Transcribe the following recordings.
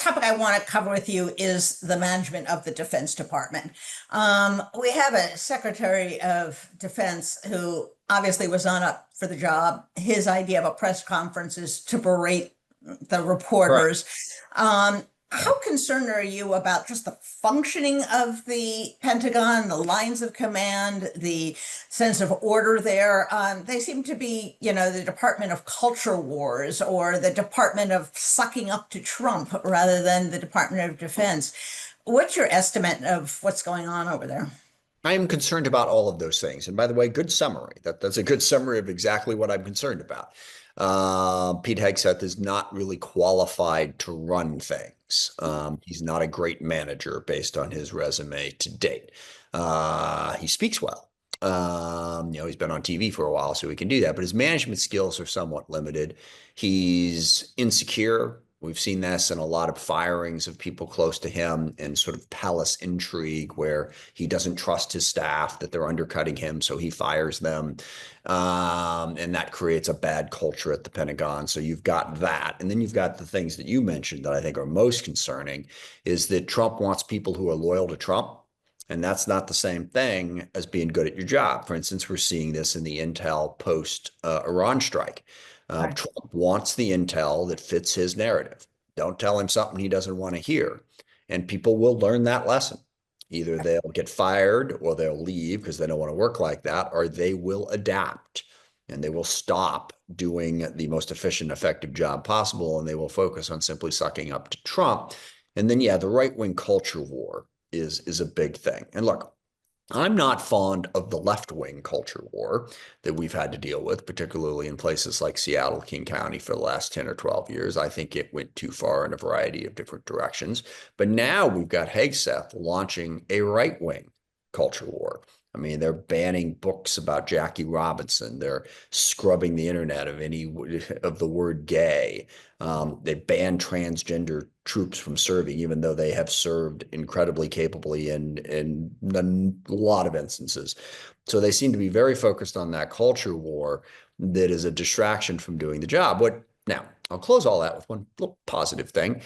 topic I want to cover with you is the management of the Defense Department. We have a Secretary of Defense who obviously was not up for the job. His idea of a press conference is to berate the Correct. reporters. How concerned are you about just the functioning of the Pentagon, the lines of command, the sense of order there? They seem to be, the Department of Culture Wars or the Department of sucking up to Trump rather than the Department of Defense. What's your estimate of what's going on over there? I am concerned about all of those things. And by the way, good summary. That's a good summary of exactly what I'm concerned about. Pete Hegseth is not really qualified to run things. He's not a great manager based on his resume to date. He speaks well. He's been on TV for a while, so he can do that, but his management skills are somewhat limited. He's insecure. We've seen this in a lot of firings of people close to him and sort of palace intrigue where he doesn't trust his staff, that they're undercutting him, so he fires them. And that creates a bad culture at the Pentagon. So you've got that. And then you've got the things that you mentioned that I think are most concerning is that Trump wants people who are loyal to Trump. And that's not the same thing as being good at your job. For instance, we're seeing this in the intel post Iran strike. Right. Trump wants the intel that fits his narrative. Don't tell him something he doesn't want to hear. And people will learn that lesson. Either they'll get fired or they'll leave because they don't want to work like that, or they will adapt and they will stop doing the most efficient, effective job possible, and they will focus on simply sucking up to Trump. And then, yeah, the right-wing culture war is a big thing. And look, I'm not fond of the left-wing culture war that we've had to deal with, particularly in places like Seattle, King County for the last 10 or 12 years. I think it went too far in a variety of different directions. But now we've got Hegseth launching a right-wing culture war. I mean, they're banning books about Jackie Robinson. They're scrubbing the internet of any of the word gay. They banned transgender troops from serving, even though they have served incredibly capably in a lot of instances. So they seem to be very focused on that culture war that is a distraction from doing the job. Now, I'll close all that with one little positive thing.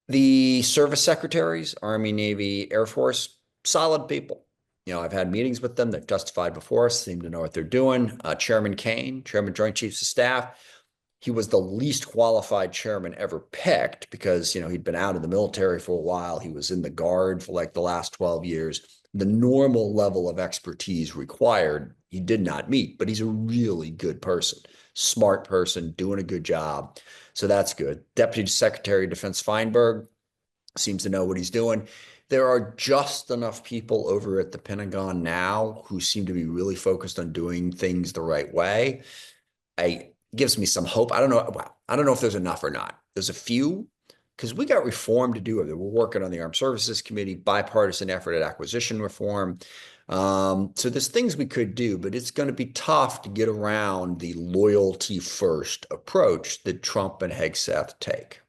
The service secretaries, Army, Navy, Air Force, solid people. I've had meetings with them. They've testified before us, seem to know what they're doing. Chairman Kane, Chairman Joint Chiefs of Staff, he was the least qualified chairman ever picked because, he'd been out of the military for a while. He was in the Guard for like the last 12 years. The normal level of expertise required, he did not meet, but he's a really good person, smart person, doing a good job. So that's good. Deputy Secretary of Defense Feinberg seems to know what he's doing. There are just enough people over at the Pentagon now who seem to be really focused on doing things the right way. It gives me some hope. I don't know. Well, I don't know if there's enough or not. There's a few because we got reform to do. We're working on the Armed Services Committee, bipartisan effort at acquisition reform. So there's things we could do, but it's going to be tough to get around the loyalty first approach that Trump and Hegseth take.